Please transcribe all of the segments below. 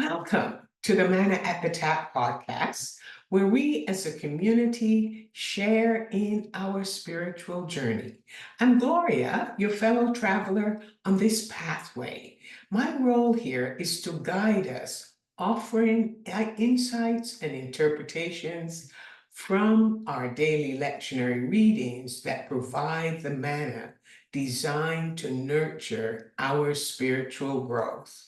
Welcome to the Manna at the Tap podcast, where we as a community share in our spiritual journey. I'm Gloria, your fellow traveler on this pathway. My role here is to guide us, offering insights and interpretations from our daily lectionary readings that provide the manna designed to nurture our spiritual growth.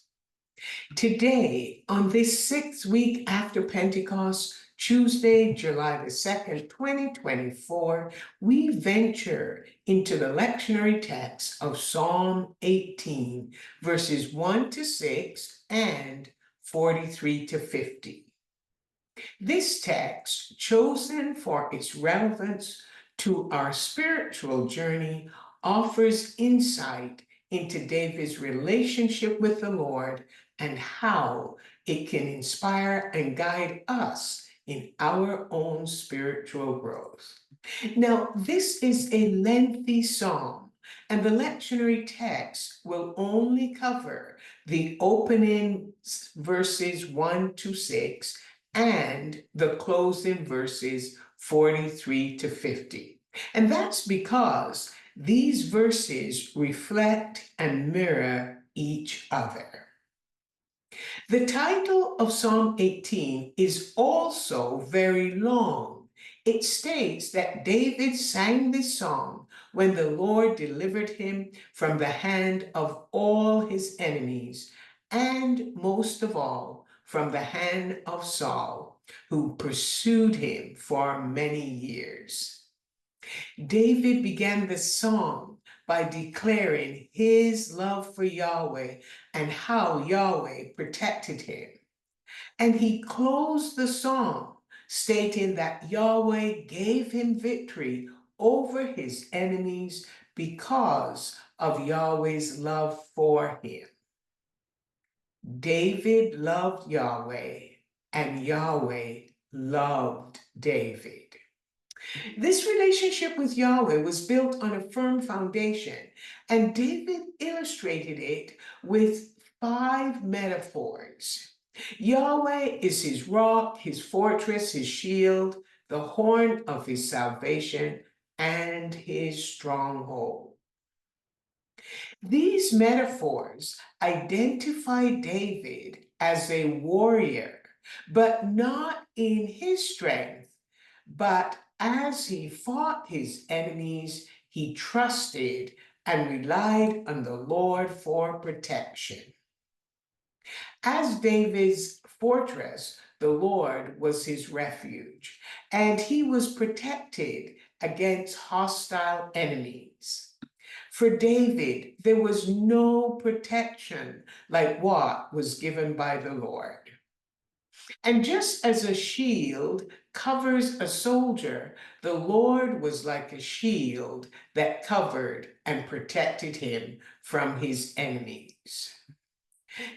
Today, on this sixth week after Pentecost, Tuesday, July the 2nd, 2024, we venture into the lectionary text of Psalm 18, verses 1 to 6 and 43 to 50. This text, chosen for its relevance to our spiritual journey, offers insight into David's relationship with the Lord and how it can inspire and guide us in our own spiritual growth. Now, this is a lengthy psalm, and the lectionary text will only cover the opening verses 1 to 6 and the closing verses 43 to 50. And that's because these verses reflect and mirror each other. The title of Psalm 18 is also very long. It states that David sang this song when the Lord delivered him from the hand of all his enemies, and most of all, from the hand of Saul, who pursued him for many years. David began the song by declaring his love for Yahweh and how Yahweh protected him. And he closed the song stating that Yahweh gave him victory over his enemies because of Yahweh's love for him. David loved Yahweh, and Yahweh loved David. This relationship with Yahweh was built on a firm foundation, and David illustrated it with 5 metaphors. Yahweh is his rock, his fortress, his shield, the horn of his salvation, and his stronghold. These metaphors identify David as a warrior, but not in his strength, but as he fought his enemies, he trusted and relied on the Lord for protection. As David's fortress, the Lord was his refuge, and he was protected against hostile enemies. For David, there was no protection like what was given by the Lord. And just as a shield covers a soldier, the Lord was like a shield that covered and protected him from his enemies.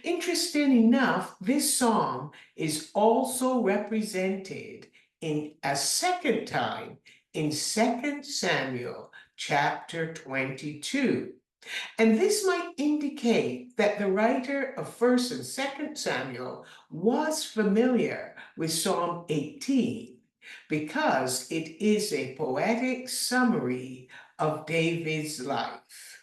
Interesting enough, this psalm is also represented in a second time in 2 Samuel chapter 22. And this might indicate that the writer of 1 and 2 Samuel was familiar with Psalm 18 because it is a poetic summary of David's life.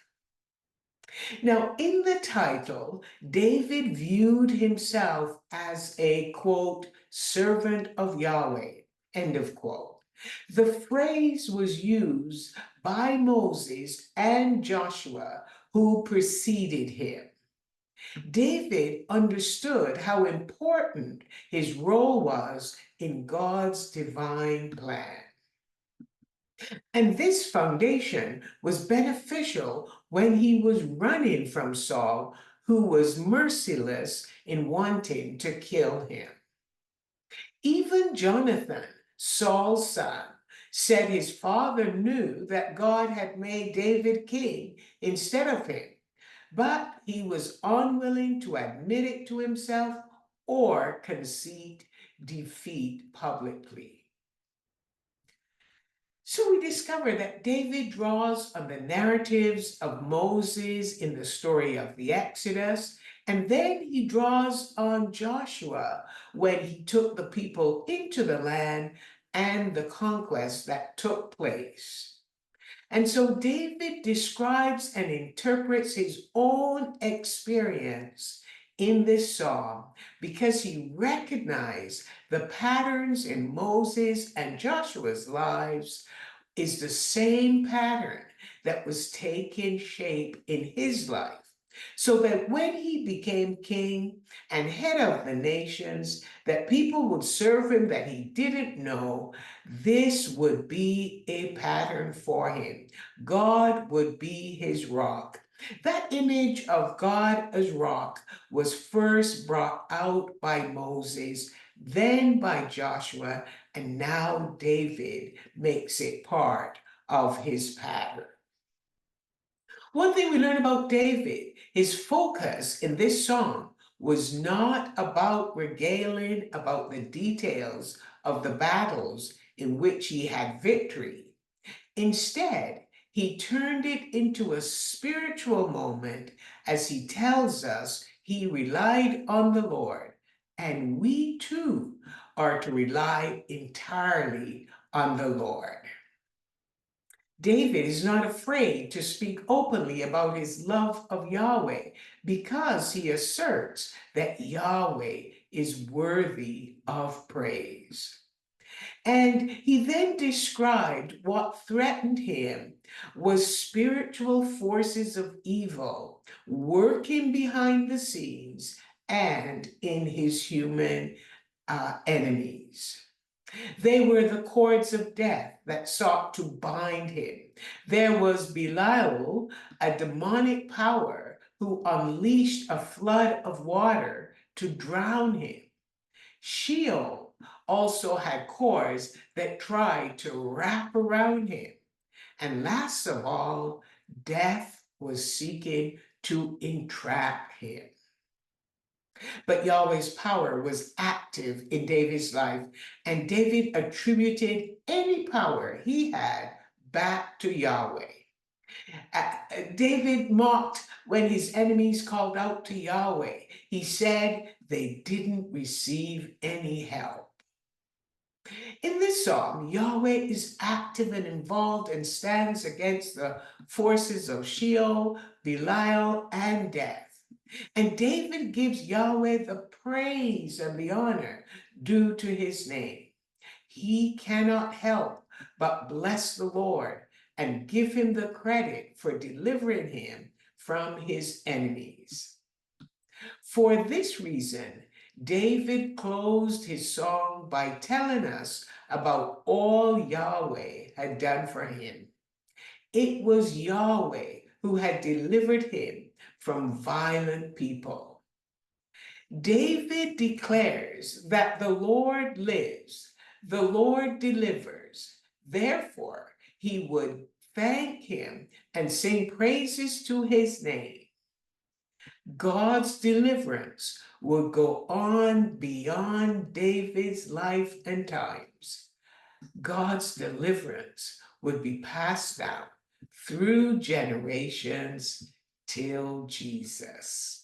Now, in the title, David viewed himself as a, quote, servant of Yahweh, end of quote. The phrase was used by Moses and Joshua, who preceded him. David understood how important his role was in God's divine plan. And this foundation was beneficial when he was running from Saul, who was merciless in wanting to kill him. Even Jonathan, Saul's son, said his father knew that God had made David king instead of him, but he was unwilling to admit it to himself or concede defeat publicly. So we discover that David draws on the narratives of Moses in the story of the Exodus And then he draws on Joshua when he took the people into the land and the conquest that took place. And so David describes and interprets his own experience in this psalm because he recognized the patterns in Moses and Joshua's lives is the same pattern that was taking shape in his life. So that when he became king and head of the nations, that people would serve him that he didn't know, this would be a pattern for him. God would be his rock. That image of God as rock was first brought out by Moses, then by Joshua, and now David makes it part of his pattern. One thing we learn about David, his focus in this song was not about regaling about the details of the battles in which he had victory. Instead, he turned it into a spiritual moment as he tells us he relied on the Lord, and we too are to rely entirely on the Lord. David is not afraid to speak openly about his love of Yahweh because he asserts that Yahweh is worthy of praise. And he then described what threatened him was spiritual forces of evil working behind the scenes and in his human enemies. They were the cords of death that sought to bind him. There was Belial, a demonic power who unleashed a flood of water to drown him. Sheol also had cords that tried to wrap around him. And last of all, death was seeking to entrap him. But Yahweh's power was active in David's life, and David attributed any power he had back to Yahweh. David mocked when his enemies called out to Yahweh. He said they didn't receive any help. In this psalm, Yahweh is active and involved and stands against the forces of Sheol, Belial, and death. And David gives Yahweh the praise and the honor due to his name. He cannot help but bless the Lord and give him the credit for delivering him from his enemies. For this reason, David closed his song by telling us about all Yahweh had done for him. It was Yahweh who had delivered him from violent people. David declares that the Lord lives, the Lord delivers. Therefore, he would thank him and sing praises to his name. God's deliverance would go on beyond David's life and times. God's deliverance would be passed down through generations till Jesus.